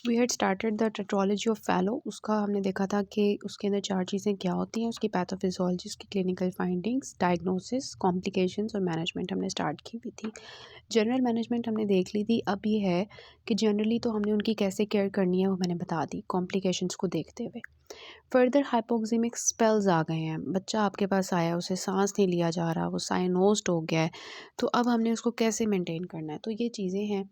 We had started the tetralogy of Fallot. उसका हमने देखा था कि उसके अंदर 4 चीज़ें क्या होती हैं, उसकी पैथोफिजियोलॉजी, उसकी क्लिनिकल फाइंडिंग्स, डायग्नोसिस, कॉम्प्लिकेशंस और मैनेजमेंट हमने स्टार्ट की हुई थी। जनरल मैनेजमेंट हमने देख ली थी। अब ये है कि जनरली तो हमने उनकी कैसे केयर करनी है वो मैंने बता दी कॉम्प्लिकेशंस को देखते हुए। फर्दर हाइपोक्सीमिक स्पेल्स आ गए हैं, बच्चा आपके पास आया, उसे सांस नहीं लिया जा रहा, वो साइनोज्ड हो गया है, तो अब हमने उसको कैसे मेंटेन करना है। तो ये चीज़ें हैं।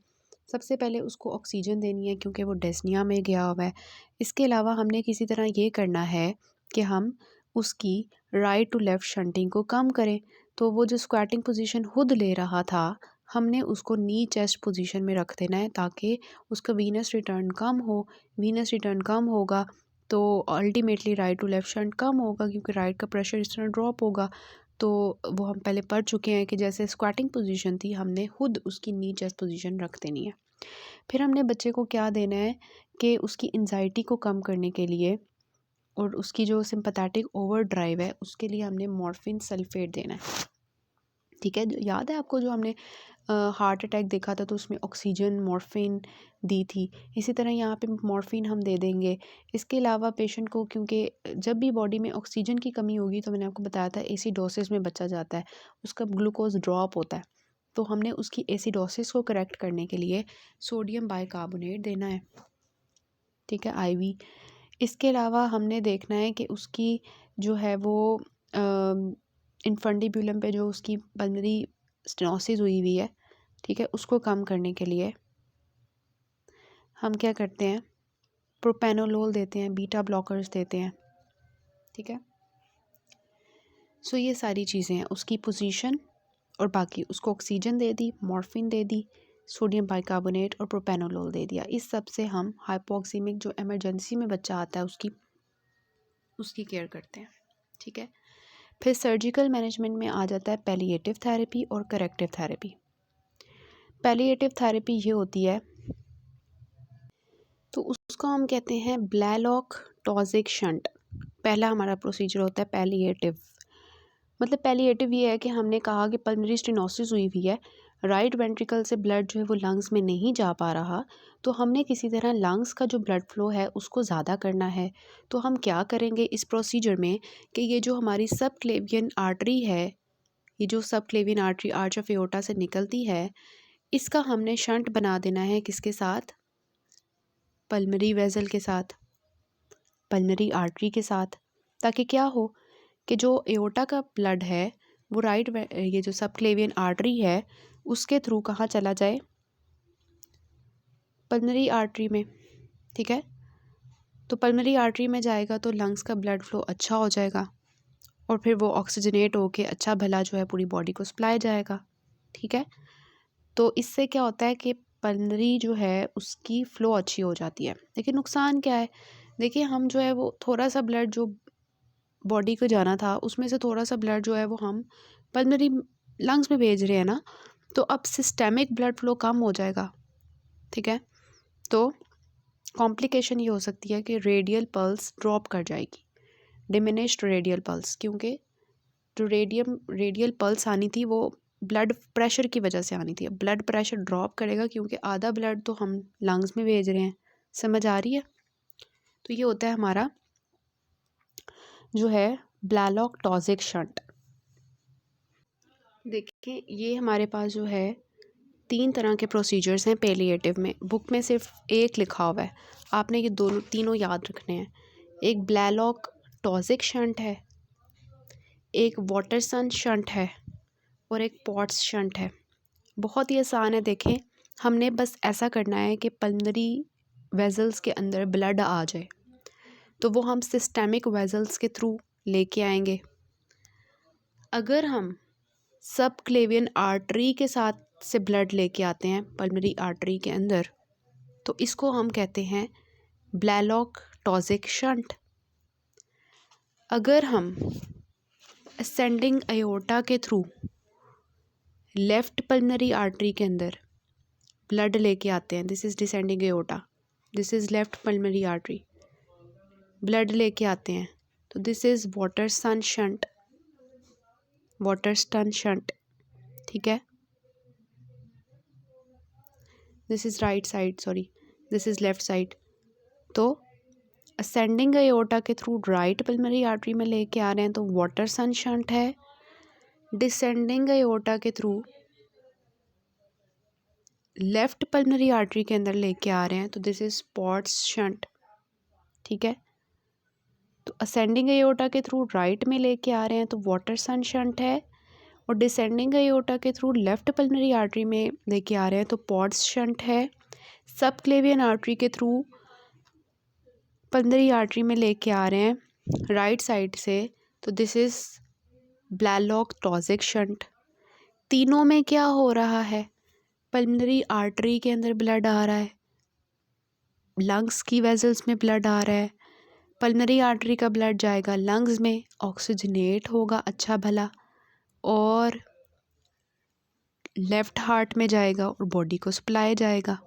सबसे पहले उसको ऑक्सीजन देनी है क्योंकि वो डेस्निया में गया हुआ है। इसके अलावा हमने किसी तरह ये करना है कि हम उसकी राइट टू लेफ़्ट शंटिंग को कम करें। तो वो जो स्क्वैटिंग पोजीशन खुद ले रहा था, हमने उसको नी चेस्ट पोजीशन में रख देना है ताकि उसका वीनस रिटर्न कम हो। वीनस रिटर्न कम होगा तो ultimately right to left shunt कम होगा क्योंकि राइट का प्रेशर इस तरह ड्रॉप होगा। तो वो हम पहले पढ़ चुके हैं कि जैसे स्क्वैटिंग पोजीशन थी, हमने खुद उसकी नी चेस्ट पोजीशन रख देनी है। फिर हमने बच्चे को क्या देना है कि उसकी एंजाइटी को कम करने के लिए और उसकी जो सिंपैथेटिक ओवरड्राइव है उसके लिए हमने मॉर्फिन सल्फेट देना है। ठीक है, याद है आपको जो हमने हार्ट अटैक देखा था तो उसमें ऑक्सीजन मॉर्फिन दी थी, इसी तरह यहाँ पे मॉर्फिन हम दे देंगे। इसके अलावा पेशेंट को, क्योंकि जब भी बॉडी में ऑक्सीजन की कमी होगी तो मैंने आपको बताया था एसिडोसिस में बच्चा जाता है, उसका ग्लूकोज ड्रॉप होता है, तो हमने उसकी एसिडोसिस को करेक्ट करने के लिए सोडियम बाइकार्बोनेट देना है। ठीक है, आईवी। इसके अलावा हमने देखना है कि उसकी जो है वो इन्फंडिब्यूलम पे जो उसकी पल्मोनरी स्टेनोसिस हुई हुई है, ठीक है, उसको कम करने के लिए हम क्या करते हैं, प्रोपेनोलोल देते हैं, बीटा ब्लॉकर्स देते हैं। ठीक है, सो ये सारी चीज़ें हैं। उसकी पोजीशन और बाकी उसको ऑक्सीजन दे दी, मॉर्फिन दे दी, सोडियम बाइकार्बोनेट और प्रोपेनोलोल दे दिया। इस सब से हम हाइपोक्सीमिक जो इमरजेंसी में बच्चा आता है उसकी केयर करते हैं। ठीक है, फिर सर्जिकल मैनेजमेंट में आ जाता है पैलिएटिव थेरेपी और करेक्टिव थेरेपी। पैलिएटिव थेरेपी ये होती है तो उसको हम कहते हैं ब्लैलॉक टॉजिक शंट। पहला हमारा प्रोसीजर होता है पैलिएटिव। मतलब पैलिएटिव ये है कि हमने कहा कि पल्मोनरी स्टेनोसिस हुई हुई है, राइट वेंट्रिकल से ब्लड जो है वो लंग्स में नहीं जा पा रहा, तो हमने किसी तरह लंग्स का जो ब्लड फ्लो है उसको ज़्यादा करना है। तो हम क्या करेंगे इस प्रोसीजर में कि ये जो हमारी सब क्लेवियन आर्टरी है, ये जो सब क्लेवियन आर्टरी आर्च ऑफ एओर्टा से निकलती है, इसका हमने शंट बना देना है किसके साथ, पल्मोनरी वेसल के साथ, पल्मोनरी आर्टरी के साथ, ताकि क्या हो कि जो एओर्टा का ब्लड है वो राइट, ये जो सब क्लेवियन आर्टरी है उसके थ्रू कहाँ चला जाए, पल्मोनरी आर्टरी में। ठीक है, तो पल्मोनरी आर्टरी में जाएगा तो लंग्स का ब्लड फ्लो अच्छा हो जाएगा और फिर वो ऑक्सीजनेट होके अच्छा भला जो है पूरी बॉडी को सप्लाई जाएगा। ठीक है, तो इससे क्या होता है कि पल्मोनरी जो है उसकी फ़्लो अच्छी हो जाती है। लेकिन नुकसान क्या है, देखिए हम जो है वो थोड़ा सा ब्लड जो बॉडी को जाना था उसमें से थोड़ा सा ब्लड जो है वो हम पल्मोनरी लंग्स में भेज रहे हैं ना, तो अब सिस्टेमिक ब्लड फ्लो कम हो जाएगा। ठीक है, तो कॉम्प्लिकेशन ये हो सकती है कि रेडियल पल्स ड्रॉप कर जाएगी, डिमिनिश्ड रेडियल पल्स, क्योंकि जो रेडियल पल्स आनी थी वो ब्लड प्रेशर की वजह से आनी थी। ब्लड प्रेशर ड्रॉप करेगा क्योंकि आधा ब्लड तो हम लंग्स में भेज रहे हैं। समझ आ रही है? तो ये होता है हमारा जो है ब्लैलॉक टॉजिक शंट। देखिए ये हमारे पास जो है 3 तरह के प्रोसीजर्स हैं पैलिएटिव में। बुक में सिर्फ एक लिखा हुआ है, आपने ये दोनों तीनों याद रखने हैं। एक ब्लैलॉक टॉजिक शंट है, एक वाटरसन शंट है और एक पॉट्स शंट है। बहुत ही आसान है। देखें, हमने बस ऐसा करना है कि पल्मोनरी वेजल्स के अंदर ब्लड आ जाए तो वो हम सिस्टेमिक वेजल्स के थ्रू लेके आएंगे। अगर हम सब क्लेवियन आर्टरी के साथ से ब्लड लेके आते हैं पल्मोनरी आर्टरी के अंदर, तो इसको हम कहते हैं ब्लैलॉक टॉजिक शंट। अगर हम असेंडिंग अयोर्टा के थ्रू लेफ़्ट पल्मोनरी आर्टरी के अंदर ब्लड लेके आते हैं, this is descending aorta, this is left pulmonary artery, blood लेके आते हैं तो this is Waterston shunt, Waterston shunt. ठीक है, this is right side, sorry, this is left side. तो असेंडिंग एओर्टा के थ्रू राइट पल्मोनरी आर्टरी में लेके आ रहे हैं तो वाटरसन शंट है। डिसेंडिंग एओर्टा के थ्रू लेफ़्ट पल्मोनरी आर्टरी के अंदर लेके आ रहे हैं तो दिस इज़ पॉट्स शंट। ठीक है, तो असेंडिंग एओर्टा के थ्रू राइट में लेके आ रहे हैं तो वाटरसन शंट है, और डिसेंडिंग एओर्टा के थ्रू लेफ़्ट पल्मोनरी आर्टरी में लेके आ रहे हैं तो पॉट्स शंट है। सब क्लेवियन आर्टरी के थ्रू पल्मोनरी आर्टरी में लेके आ रहे हैं राइट साइड से तो दिस इज़ ब्लैलॉक टॉजिक शंट। तीनों में क्या हो रहा है, पल्मोनरी आर्टरी के अंदर ब्लड आ रहा है, लंग्स की वेजल्स में ब्लड आ रहा है, पल्मोनरी आर्टरी का ब्लड जाएगा लंग्स में, ऑक्सीजनेट होगा अच्छा भला, और लेफ़्ट हार्ट में जाएगा और बॉडी को सप्लाई जाएगा।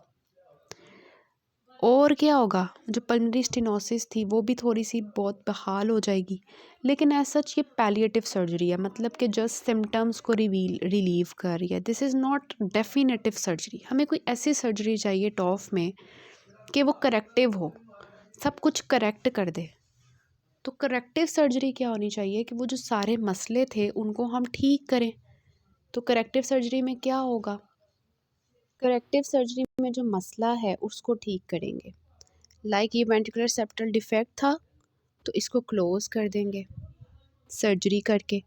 और क्या होगा, जो पल्मोनरी स्टेनोसिस थी वो भी थोड़ी सी बहुत बहाल हो जाएगी। लेकिन एज सच ये पैलिएटिव सर्जरी है, मतलब कि जस्ट सिम्टम्स को रिलीव कर रही है। This is not definitive surgery. हमें कोई ऐसी सर्जरी चाहिए टॉफ में कि वो करेक्टिव हो, सब कुछ करेक्ट कर दे। तो करेक्टिव सर्जरी क्या होनी चाहिए कि वो जो सारे मसले थे उनको हम ठीक करें। तो करेक्टिव सर्जरी में क्या होगा, करेक्टिव सर्जरी में जो मसला है उसको ठीक करेंगे। लाइक ये वेंट्रिकुलर सेप्टल डिफेक्ट था तो इसको क्लोज कर देंगे सर्जरी करके।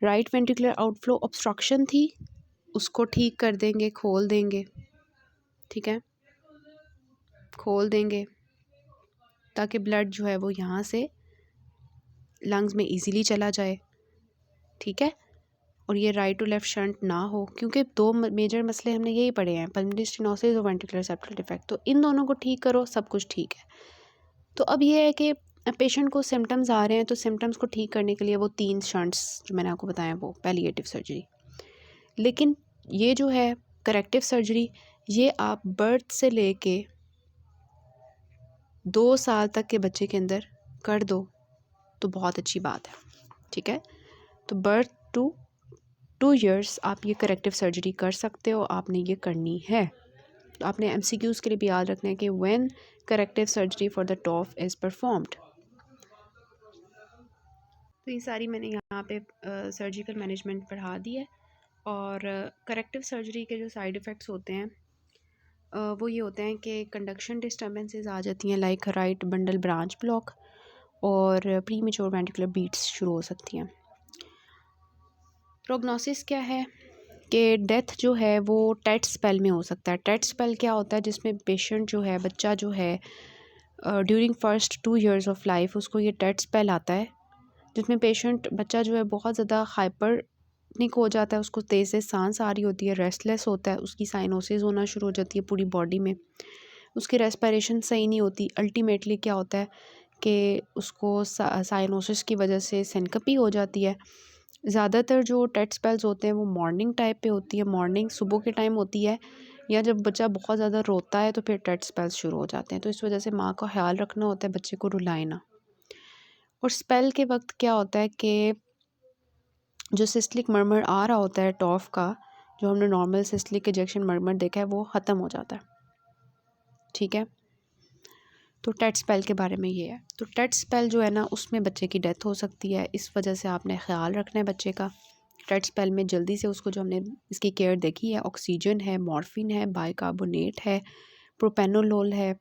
राइट वेंट्रिकुलर आउटफ्लो ऑब्स्ट्रक्शन थी, उसको ठीक कर देंगे, खोल देंगे। ठीक है, खोल देंगे ताकि ब्लड जो है वो यहाँ से लंग्स में इजीली चला जाए। ठीक है, और ये राइट टू लेफ़्ट शंट ना हो, क्योंकि दो मेजर मसले हमने यही पढ़े हैं, पल्मोनरी स्टेनोसिस और वेंट्रिकुलर सेप्टल डिफेक्ट। तो इन दोनों को ठीक करो, सब कुछ ठीक है। तो अब ये है कि पेशेंट को सिम्टम्स आ रहे हैं तो सिम्टम्स को ठीक करने के लिए वो 3 शंट्स जो मैंने आपको बताया वो पैलिएटिव सर्जरी। लेकिन ये जो है करेक्टिव सर्जरी, ये आप बर्थ से लेके 2 साल तक के बच्चे के अंदर कर दो तो बहुत अच्छी बात है। ठीक है, तो बर्थ टू 2 ईयर्स आप ये करेक्टिव सर्जरी कर सकते हो, आपने ये करनी है। तो आपने एमसीक्यूज़ के लिए भी याद रखना है कि when corrective surgery for the TOF is performed. तो ये सारी मैंने यहाँ पे सर्जिकल मैनेजमेंट पढ़ा दी है। और करेक्टिव सर्जरी के जो साइड इफ़ेक्ट्स होते हैं वो ये होते हैं कि कंडक्शन डिस्टर्बेंसेस आ जाती हैं, like right bundle branch block, और प्री मेच्योर वेंट्रिकुलर बीट्स शुरू हो सकती हैं। प्रोग्नोसिस क्या है कि डेथ जो है वो टेट स्पेल में हो सकता है। टेट स्पेल क्या होता है, जिसमें पेशेंट जो है, बच्चा जो है, during first 2 years of life उसको ये टेट स्पेल आता है, जिसमें पेशेंट बच्चा जो है बहुत ज़्यादा हाइपरनिक हो जाता है, उसको तेज़ से सांस आ रही होती है, रेस्टलेस होता है, उसकी साइनोसिस होना शुरू हो जाती है पूरी बॉडी में, उसकी रेस्पिरेशन सही नहीं होती। अल्टीमेटली क्या होता है कि उसको साइनोसिस की वजह से सिनकपी हो जाती है। ज़्यादातर जो टेट स्पेल्स होते हैं वो मॉर्निंग टाइप पे होती है, मॉर्निंग सुबह के टाइम होती है, या जब बच्चा बहुत ज़्यादा रोता है तो फिर टेट स्पेल्स शुरू हो जाते हैं। तो इस वजह से माँ का ख्याल रखना होता है बच्चे को रुलाए ना। और स्पेल के वक्त क्या होता है कि जो सिस्टलिक मर्मर आ रहा होता है टॉफ का, जो हमने नॉर्मल सिस्टलिक इजेक्शन मर्मर देखा है, वो ख़त्म हो जाता है। ठीक है, तो टेट स्पेल के बारे में ये है। तो टेट स्पेल जो है ना, उसमें बच्चे की डेथ हो सकती है, इस वजह से आपने ख्याल रखना है बच्चे का। टेट स्पेल में जल्दी से उसको, जो हमने इसकी केयर देखी है, ऑक्सीजन है, मॉर्फिन है, बाइकार्बोनेट है, प्रोपेनोलोल है,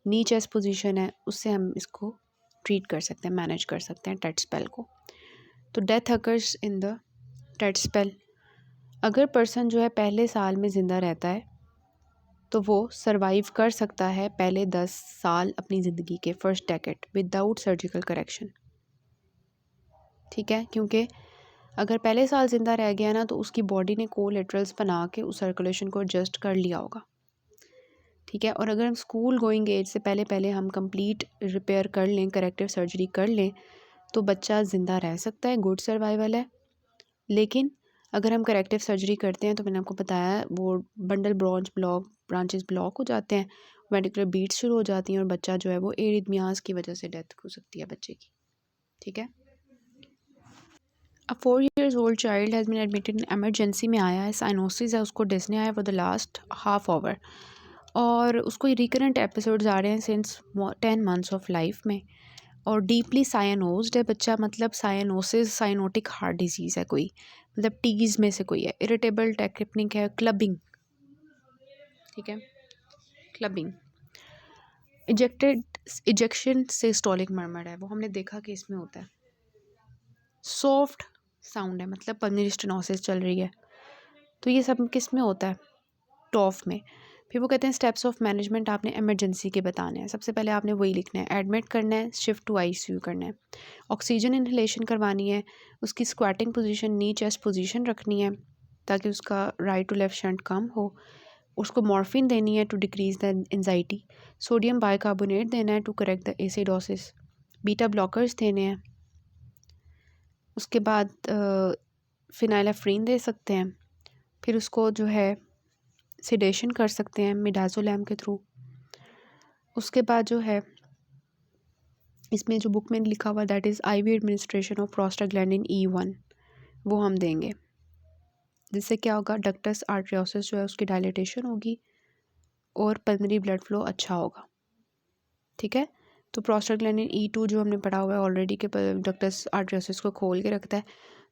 नी चेस्ट पोजीशन है, उससे हम इसको ट्रीट कर सकते हैं, मैनेज कर सकते हैं टेट स्पेल को। तो death occurs in the tet spell. अगर पर्सन जो है पहले साल में ज़िंदा रहता है तो वो सरवाइव कर सकता है पहले 10 साल अपनी ज़िंदगी के, first decade, without surgical correction. ठीक है, क्योंकि अगर पहले साल ज़िंदा रह गया ना तो उसकी बॉडी ने कोलेटरल्स बना के उस सर्कुलेशन को एडजस्ट कर लिया होगा। ठीक है, और अगर हम स्कूल गोइंग एज से पहले पहले हम कंप्लीट रिपेयर कर लें, करेक्टिव सर्जरी कर लें, तो बच्चा ज़िंदा रह सकता है, गुड सर्वाइवल है। लेकिन अगर हम करेक्टिव सर्जरी करते हैं तो मैंने आपको बताया वो बंडल ब्रांचेस ब्लॉक हो जाते हैं, वेंट्रिकुलर बीट्स शुरू हो जाती हैं, और बच्चा जो है वो एरिथमियास की वजह से डेथ हो सकती है बच्चे की। ठीक है, a 4 years old child has been admitted in emergency में आया है, साइनोसिस है, उसको डिस्ने आया for the last half hour. और उसको रिकरेंट एपिसोड्स आ रहे हैं सिंस 10 months ऑफ लाइफ में, और डीपली साइनोज्ड है बच्चा, मतलब साइनोसिस साइनोटिक हार्ट डिजीज़ है कोई, मतलब टीज में से कोई है, इरिटेबल टेक्निक है, क्लबिंग, ठीक है, क्लबिंग, इजेक्शन सिस्टोलिक मर्मर है, वो हमने देखा कि इसमें होता है, सॉफ्ट साउंड है, मतलब पल्मोनरी स्टेनोसिस चल रही है, तो ये सब किस में होता है, टॉफ में। फिर वो कहते हैं स्टेप्स ऑफ मैनेजमेंट आपने इमरजेंसी के बताने हैं। सबसे पहले आपने वही लिखना है, एडमिट करना है, शिफ्ट टू आईसीयू करना है, ऑक्सीजन इनहेलेशन करवानी है, उसकी squatting position knee chest position रखनी है ताकि उसका राइट टू लेफ्ट शंट कम हो, उसको मॉर्फिन देनी है to decrease the anxiety, sodium bicarbonate देना है to correct the acidosis, beta blockers देने हैं, उसके बाद फिनाइलेफ्रीन दे सकते हैं, फिर उसको जो है सिडेशन कर सकते हैं मिडाज़ोलैम के थ्रू। उसके बाद जो है इसमें जो बुक में लिखा हुआ that is IV administration of prostaglandin E1 वो हम देंगे, जिससे क्या होगा, डक्टस आर्टरियोसिस जो है उसकी डायलिटेशन होगी और पल्मोनरी ब्लड फ्लो अच्छा होगा, ठीक है। तो प्रोस्टाग्लैंडिन E2 जो हमने पढ़ा हुआ है ऑलरेडी के डक्टस आर्टरियोसिस को खोल के रखता है,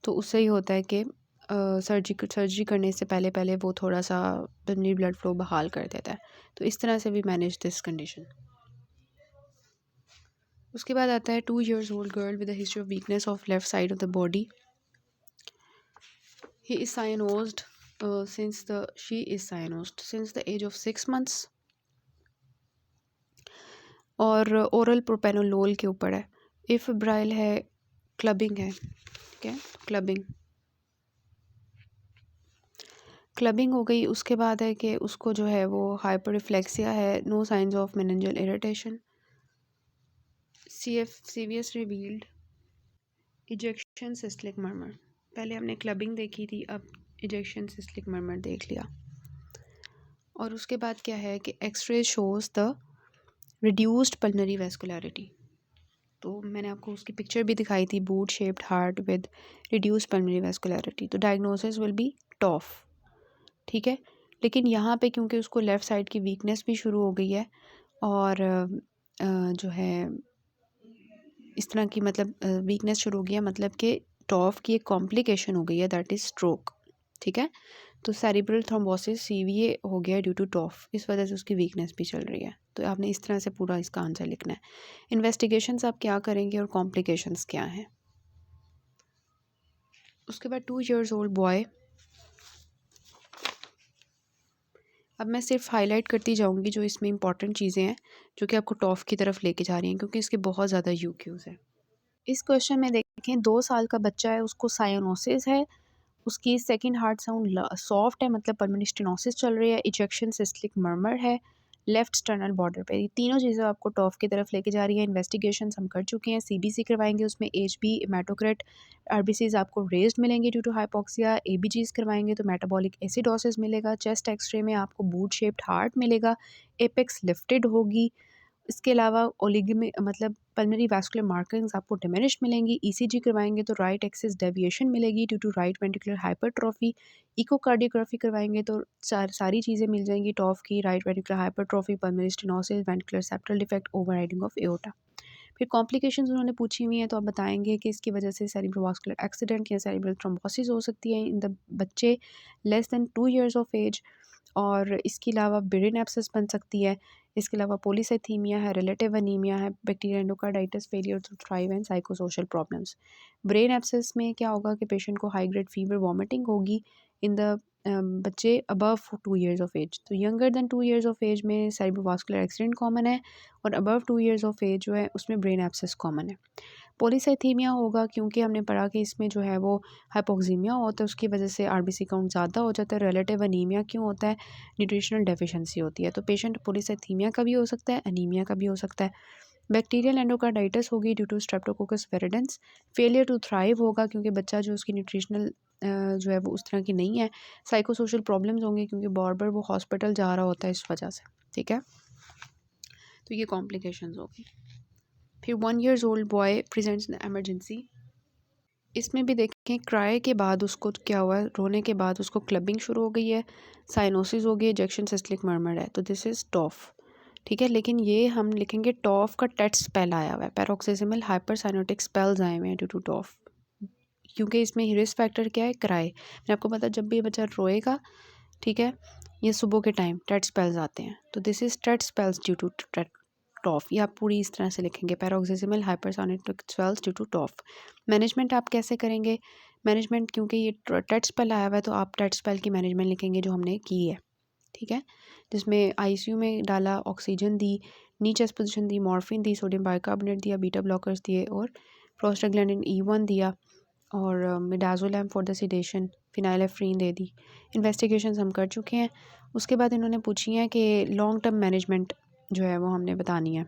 तो उससे ही होता है कि सर्जरी करने से पहले पहले वो थोड़ा सा पल्मोनरी ब्लड फ्लो बहाल कर देता है। तो इस तरह से भी मैनेज दिस कंडीशन। उसके बाद आता है 2 years old girl with a history of weakness of left side of the body. He is cyanosed she is cyanosed since the age of 6 months और ओरल प्रोपेनोलोल के ऊपर है, इफ ब्राइल है, clubbing है, क्या क्लबिंग हो गई। उसके बाद है कि उसको जो है वो हाइपररिफ्लेक्सिया है, no signs of meningeal irritation, CVS revealed ejection systolic murmur. पहले हमने क्लबिंग देखी थी, अब इजेक्शन सिस्टलिक मर्मर देख लिया। और उसके बाद क्या है कि X-ray shows the reduced pulmonary vascularity, तो मैंने आपको उसकी पिक्चर भी दिखाई थी, boot shaped heart with reduced pulmonary vascularity, तो डायग्नोसिस विल बी टॉफ, ठीक है। लेकिन यहाँ पे क्योंकि उसको लेफ़्ट साइड की वीकनेस भी शुरू हो गई है और जो है इस तरह की मतलब वीकनेस शुरू हो गई है, मतलब कि टॉफ की एक कॉम्प्लिकेशन हो गई है, दैट इज़ स्ट्रोक, ठीक है। तो सेरिब्रल थ्रोम्बोसिस CVA हो गया ड्यू टू टॉफ, इस वजह से उसकी वीकनेस भी चल रही है। तो आपने इस तरह से पूरा इसका आंसर लिखना है। इन्वेस्टिगेशंस आप क्या करेंगे और कॉम्प्लिकेशंस क्या हैं। उसके बाद 2 years old बॉय, अब मैं सिर्फ हाईलाइट करती जाऊंगी जो इसमें इंपॉर्टेंट चीज़ें हैं जो कि आपको टॉफ की तरफ लेके जा रही हैं, क्योंकि इसके बहुत ज़्यादा यूक्यूज़ हैं। इस क्वेश्चन में देखें 2 साल का बच्चा है, उसको साइनोसिस है, उसकी सेकंड हार्ट साउंड सॉफ्ट है, मतलब पल्मोनरी स्टेनोसिस चल रही है, इजेक्शन सिस्टलिक मर्मर है लेफ्ट स्टर्नल बॉर्डर पे। ये तीनों चीज़ें आपको टॉफ की तरफ लेके जा रही है। इन्वेस्टिगेशंस हम कर चुके हैं, CBC करवाएंगे, उसमें HB हेमाटोक्रिट RBCs आपको रेज्ड मिलेंगे ड्यू टू हाइपोक्सिया, ABGs करवाएंगे तो मेटाबॉलिक एसिडोसिस मिलेगा, चेस्ट एक्सरे में आपको बूट शेप्ड हार्ट मिलेगा, एपेक्स लिफ्टेड होगी, इसके अलावा ओलिगमी मतलब पल्मोनरी वैस्कुलर मार्किंग्स आपको डिमिनिश्ड मिलेंगी। ECG करवाएंगे तो राइट एक्सिस डेविएशन मिलेगी due to right ventricular hypertrophy. Echocardiography करवाएंगे तो सारी चीज़ें मिल जाएंगी टॉफ की, right ventricular hypertrophy, pulmonary stenosis, ventricular septal defect, overriding of aorta. फिर कॉम्प्लिकेशंस उन्होंने पूछी हुई हैं, तो आप बताएंगे कि इसकी वजह से सेरिब्रोवास्कुलर एक्सीडेंट या सेरिब्रल थ्रोम्बोसिस हो सकती है इन द बच्चे less than 2 years of age, और इसके अलावा ब्रेन एब्सेस बन सकती है, इसके अलावा पॉलीसाइथीमिया है, रिलेटिव अनीमिया है, bacterial endocarditis, failure to thrive and psychosocial problems. Brain abscess में क्या होगा कि पेशेंट को हाई ग्रेड फीवर, वॉमिटिंग होगी इन द बच्चे अबव 2 years ऑफ एज। तो younger than 2 years of age में सेरिब्रोवास्कुलर एक्सीडेंट कॉमन है, और अबव 2 years ऑफ एज जो है उसमें ब्रेन एब्सेस कॉमन है। पॉलीसाइथीमिया होगा क्योंकि हमने पढ़ा कि इसमें जो है वो हाइपोक्सीमिया होता है, उसकी वजह से RBC काउंट ज़्यादा हो जाता है। रिलेटिव अनीमिया क्यों होता है, न्यूट्रिशनल डेफिशिएंसी होती है। तो पेशेंट पॉलीसाइथीमिया का भी हो सकता है, अनीमिया का भी हो सकता है। बैक्टीरियल एंडोकार्डाइटिस होगी due to streptococcus viridans. Failure to thrive होगा क्योंकि बच्चा जो उसकी न्यूट्रिशनल जो है वो उस तरह की नहीं है। साइकोसोशल प्रॉब्लम्स होंगे क्योंकि बार बार वो हॉस्पिटल जा रहा होता है इस वजह से, ठीक है। तो ये कॉम्प्लिकेशंस होगी। फिर 1 years old boy presents in emergency, इसमें भी देखें कि क्राई के बाद उसको क्या हुआ है, रोने के बाद उसको क्लबिंग शुरू हो गई है, साइनोसिस हो गई, इजेक्शन सिस्टलिक मर्मर है, तो दिस इज़ टॉफ। ठीक है, लेकिन ये हम लिखेंगे टॉफ का टेट स्पेल आया हुआ है, पैरोक्सिजिमल हाइपरसाइनोटिक स्पेल्स आए हुए हैं ड्यू टू टॉफ, क्योंकि इसमें रिस्क फैक्टर क्या है, क्राई। मैंने आपको पता जब भी बच्चा रोएगा, ठीक है, ये सुबह के टाइम टेट स्पेल्स आते हैं, तो this is tet spells due to TOF. ये आप पूरी इस तरह से लिखेंगे, paroxysmal hypercyanotic spells due to TOF. Management आप कैसे करेंगे, मैनेजमेंट क्योंकि ये टेट स्पेल आया हुआ है तो आप टेट स्पेल की मैनेजमेंट लिखेंगे जो हमने की है, ठीक है, जिसमें आईसीयू में डाला, ऑक्सीजन दी, नी चेस्ट पोजीशन दी, मॉर्फिन दी, सोडियम बाइकार्बोनेट दिया, बीटा ब्लॉकर्स दिए और प्रोस्टाग्लैंडिन E1 दिया और midazolam for the sedation, phenylephrine दे दी। इन्वेस्टिगेशंस हम कर चुके हैं। उसके बाद इन्होंने पूछी हैं कि लॉन्ग टर्म मैनेजमेंट जो है वो हमने बतानी है।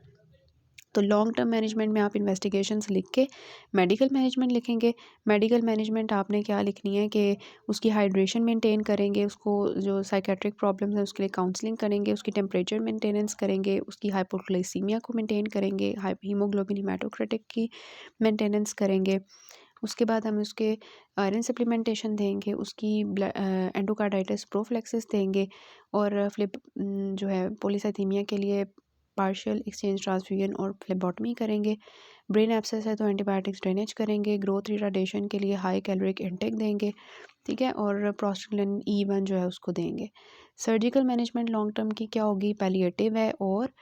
तो लॉन्ग टर्म मैनेजमेंट में आप इन्वेस्टिगेशंस लिख के मेडिकल मैनेजमेंट लिखेंगे। मेडिकल मैनेजमेंट आपने क्या लिखनी है कि उसकी हाइड्रेशन मेंटेन करेंगे, उसको जो साइकेट्रिक प्रॉब्लम्स हैं उसके लिए काउंसलिंग करेंगे, उसकी टेम्परेचर मेंटेनेंस करेंगे, उसकी हाइपोग्लाइसीमिया को मेंटेन करेंगे, हीमोग्लोबिन हिमाटोक्रिटिक की मेंटेनेंस करेंगे। उसके बाद हम उसके आयरन सप्लीमेंटेशन देंगे, उसकी एंडोकार्डाइटिस प्रोफिलैक्सिस देंगे और जो है पॉलीसाइथीमिया के लिए पार्शियल एक्सचेंज ट्रांसफ्यूजन और फ्लेबोटमी करेंगे। ब्रेन एब्सेस है तो एंटीबायोटिक्स ड्रेनेज करेंगे। ग्रोथ रिटार्डेशन के लिए हाई कैलोरिक इंटेक देंगे, ठीक है, और प्रोस्टाग्लैंडिन E1 जो है उसको देंगे। सर्जिकल मैनेजमेंट लॉन्ग टर्म की क्या होगी, पैलिएटिव है और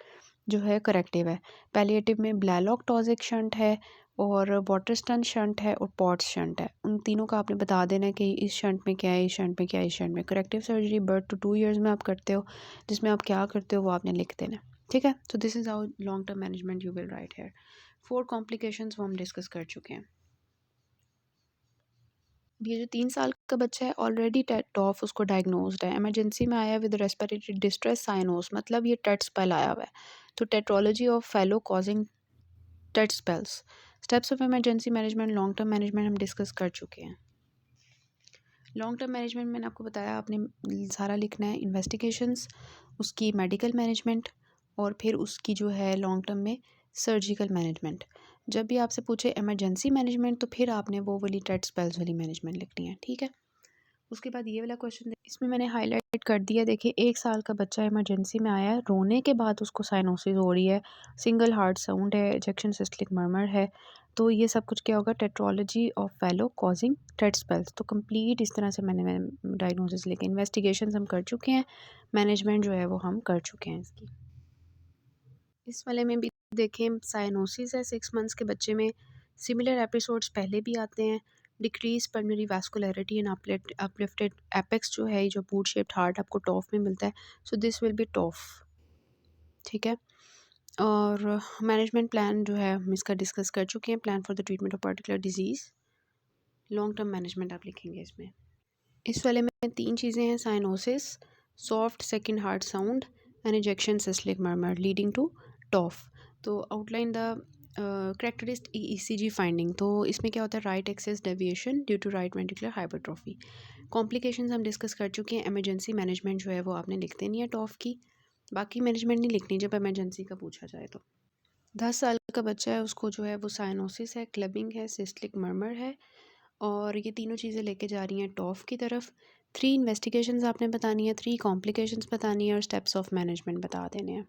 जो है करेक्टिव है। पैलिएटिव में ब्लैलॉक टॉजिक शंट है और वाटर स्टन शंट है और पॉट्स शंट है। उन तीनों का आपने बता देना है कि इस शंट में क्या है, इस शंट में क्या है, इस शंट में। Corrective surgery birth to 2 years में आप करते हो, जिसमें आप क्या करते हो वो आपने लिख देना, ठीक है। So this is how long term management you will write here. 4 complications वो हम डिस्कस कर चुके हैं। ये जो 3 साल का बच्चा है ऑलरेडी टॉफ उसको डायग्नोस्ड है, इमरजेंसी में आया विद रेस्पिरेटरी डिस्ट्रेस साइनोस, मतलब ये टेट स्पेल आया हुआ है। तो tetralogy of Fallot causing tet spells. Steps of emergency management long term management हम डिस्कस कर चुके हैं। लॉन्ग टर्म मैनेजमेंट मैंने आपको बताया, आपने सारा लिखना है, इन्वेस्टिगेशंस, उसकी मेडिकल मैनेजमेंट और फिर उसकी जो है लॉन्ग टर्म में सर्जिकल मैनेजमेंट। जब भी आपसे पूछे इमरजेंसी मैनेजमेंट तो फिर आपने वो वाली टेट स्पेल्स वाली मैनेजमेंट लिखनी है, ठीक है। उसके बाद ये वाला क्वेश्चन इसमें मैंने हाईलाइट कर दिया। देखिए 1 साल का बच्चा इमरजेंसी में आया है, रोने के बाद उसको साइनोसिस हो रही है, सिंगल हार्ट साउंड है, इजेक्शन सिस्टलिक मर्मर है, तो ये सब कुछ क्या होगा, tetralogy of Fallot causing tet spells. तो कंप्लीट इस तरह से मैंने डायग्नोसिस लेके इन्वेस्टिगेशन हम कर चुके हैं, मैनेजमेंट जो है वो हम कर चुके हैं इसकी। इस वाले में भी देखें साइनोसिस है 6 मंथ्स के बच्चे में, सिमिलर एपिसोड्स पहले भी आते हैं। Decrease pulmonary vascularity and uplifted apex जो है, जो बूट शेप्ड हार्ट आपको टॉफ में मिलता है, so this will be TOF, ठीक है। और मैनेजमेंट प्लान जो है हम इसका डिस्कस कर चुके हैं, plan for the treatment of particular disease. Long term management आप लिखेंगे इसमें। इस वाले में 3 चीज़ें हैं, cyanosis, soft second heart sound and ejection systolic murmur leading to TOF. तो outline the characteristic ECG finding. तो इसमें क्या होता है, right axis deviation due to right ventricular hypertrophy. Complications हम डिस्कस कर चुके हैं। इमरजेंसी मैनेजमेंट जो है वो आपने लिख देनी है टॉफ की, बाकी मैनेजमेंट नहीं लिखनी जब इमरजेंसी का पूछा जाए। तो 10 साल का बच्चा है, उसको जो है वो साइनोसिस है, क्लबिंग है, सिस्टलिक मर्मर है और ये तीनों चीज़ें लेके जा रही हैं टॉफ की तरफ। 3 इन्वेस्टिगेशंस आपने बतानी है, 3 कॉम्प्लिकेशंस बतानी है और स्टेप्स ऑफ मैनेजमेंट बता देने हैं।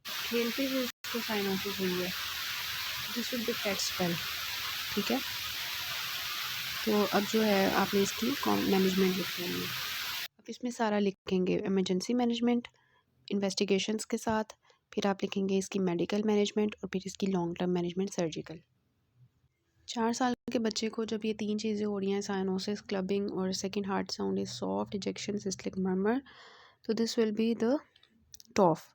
खेलते हुए उसको साइनोसिस हुई है, this will be tet spell, ठीक है। तो अब जो है आपने इसकी मैनेजमेंट लिख लेनी है। अब इसमें सारा लिखेंगे, इमरजेंसी मैनेजमेंट इन्वेस्टिगेशंस के साथ, फिर आप लिखेंगे इसकी मेडिकल मैनेजमेंट और फिर इसकी लॉन्ग टर्म मैनेजमेंट सर्जिकल। 4 साल के बच्चे को जब ये 3 चीज़ें हो रही हैं, साइनोसिस, क्लबिंग और second heart sound is soft, ejection systolic murmur, तो दिस विल बी द टॉफ।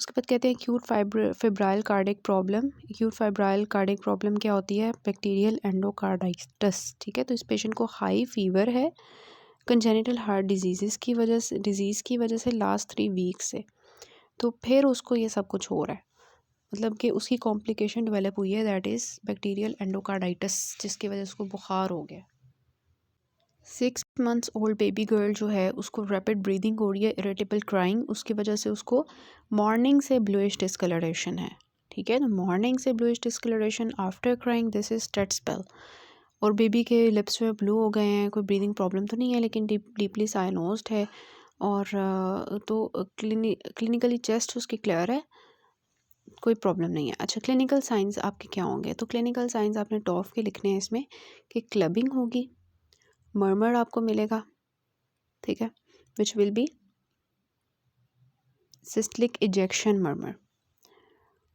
उसके बाद कहते हैं acute febrile cardiac problem. Acute febrile cardiac problem क्या होती है, बैक्टीरियल एंडोकार्डाइटिस, ठीक है। तो इस पेशेंट को हाई फीवर है कंजेनिटल हार्ट डिजीज़ की वजह से लास्ट 3 वीक्स से, तो फिर उसको ये सब कुछ हो रहा है, मतलब कि उसकी कॉम्प्लिकेशन डेवलप हुई है, दैट इज़ बैक्टीरियल एंडोकार्डाइटिस, जिसकी वजह से उसको बुखार हो गया। 6 मंथ्स ओल्ड बेबी गर्ल जो है उसको रैपिड ब्रीदिंग हो रही है, इरिटेबल क्राइंग, उसकी वजह से उसको मॉर्निंग से ब्लूइश डिस्कलरेशन है, ठीक है। तो मॉर्निंग से bluish discolouration after crying, this is tet spell. और बेबी के लिप्स में ब्लू हो गए हैं, कोई ब्रीदिंग प्रॉब्लम तो नहीं है, लेकिन डीपली साइनोज्ड है। और तो क्लिनिकली चेस्ट उसकी क्लियर है, कोई प्रॉब्लम नहीं है। अच्छा, क्लिनिकल साइंस आपके क्या होंगे? तो क्लिनिकल साइंस आपने टॉफ के लिखने हैं इसमें कि क्लबिंग होगी, मर्मर आपको मिलेगा, ठीक है, which will be systolic ejection murmur.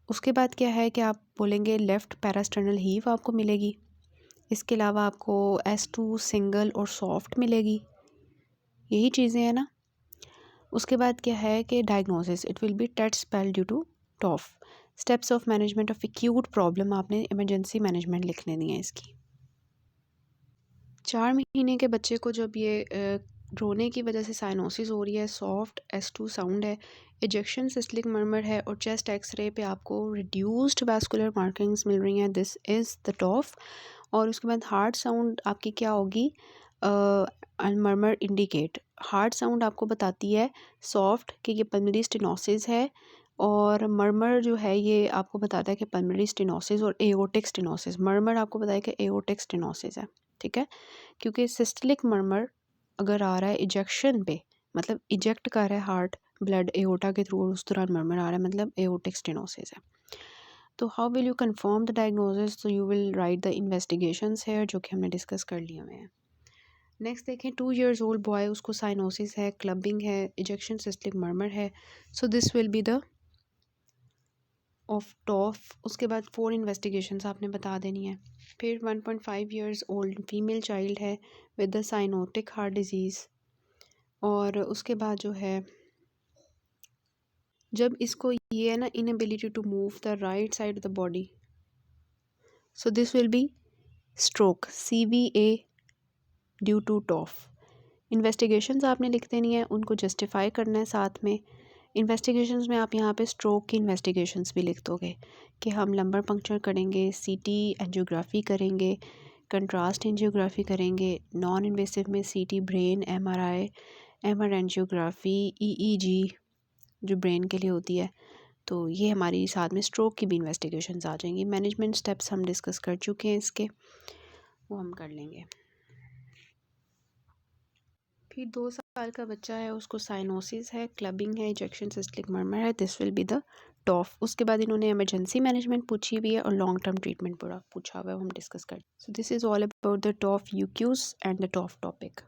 उसके बाद क्या है कि आप बोलेंगे लेफ़्ट पैरास्टर्नल हीव आपको मिलेगी। इसके अलावा आपको S2 सिंगल और सॉफ्ट मिलेगी, यही चीज़ें हैं ना। उसके बाद क्या है कि diagnosis, it will be tet spell due to TOF. Steps of management of acute problem आपने इमरजेंसी मैनेजमेंट लिखने दी है इसकी। 4 महीने के बच्चे को जब ये रोने की वजह से साइनोसिस हो रही है, सॉफ्ट S2 साउंड है, इजेक्शन सिस्टलिक मर्मर है और चेस्ट एक्सरे पे आपको रिड्यूस्ड वैस्कुलर मार्किंग्स मिल रही हैं, दिस इज़ द टॉफ। और उसके बाद हार्ट साउंड आपकी क्या होगी? मर्मर इंडिकेट, हार्ट साउंड आपको बताती है सॉफ्ट कि ये पल्मोनरी स्टेनोसिस है, और मर्मर जो है ये आपको बताता है कि पल्मोनरी स्टेनोसिस और एओर्टिक स्टेनोसिस। मर्मर आपको बताया कि एओर्टिक स्टेनोसिस है, ठीक है, क्योंकि सिस्टलिक मर्मर अगर आ रहा है इजेक्शन पे, मतलब इजेक्ट कर रहा है हार्ट ब्लड एओर्टा के थ्रू और उस दौरान मर्मर आ रहा है, मतलब एओर्टिक स्टेनोसिस है। तो how will you confirm the diagnosis? तो you will write the investigations है, जो कि हमने डिस्कस कर लिए हुए हैं। नेक्स्ट देखें, 2 years ओल्ड बॉय, उसको साइनोसिस है, क्लबिंग है, इजेक्शन सिस्टलिक मर्मर है, so this will be the of TOF. उसके बाद 4 इन्वेस्टिगेशंस आपने बता देनी है। फिर 1.5 years ओल्ड फीमेल चाइल्ड है with the cyanotic heart disease. और उसके बाद जो है, जब इसको ये है ना inability to move the right side of the body, so this will be stroke, CVA due to TOF. Investigations आपने लिख देनी है, उनको जस्टिफाई करना है साथ में। इन्वेस्टिगेशंस में आप यहाँ पे स्ट्रोक की इन्वेस्टिगेशंस भी लिख दोगे कि हम लंबर पंक्चर करेंगे, CT एंजियोग्राफी करेंगे, कंट्रास्ट एंजियोग्राफी करेंगे, नॉन इन्वेसिव में CT brain, MRI, MR angiography, EEG जो ब्रेन के लिए होती है। तो ये हमारी साथ में स्ट्रोक की भी इन्वेस्टिगेशंस आ जाएंगी। मैनेजमेंट स्टेप्स हम डिस्कस कर चुके हैं इसके, वो हम कर लेंगे। फिर 2 साल का बच्चा है, उसको साइनोसिस है, क्लबिंग है, इजेक्शन सिस्टलिक मर्मर है, दिस विल बी द टॉफ। उसके बाद इन्होंने इमरजेंसी मैनेजमेंट पूछी हुई है और लॉन्ग टर्म ट्रीटमेंट पूरा पूछा हुआ है, हम डिस्कस कर। So this is all about the tough UQs and the tough topic.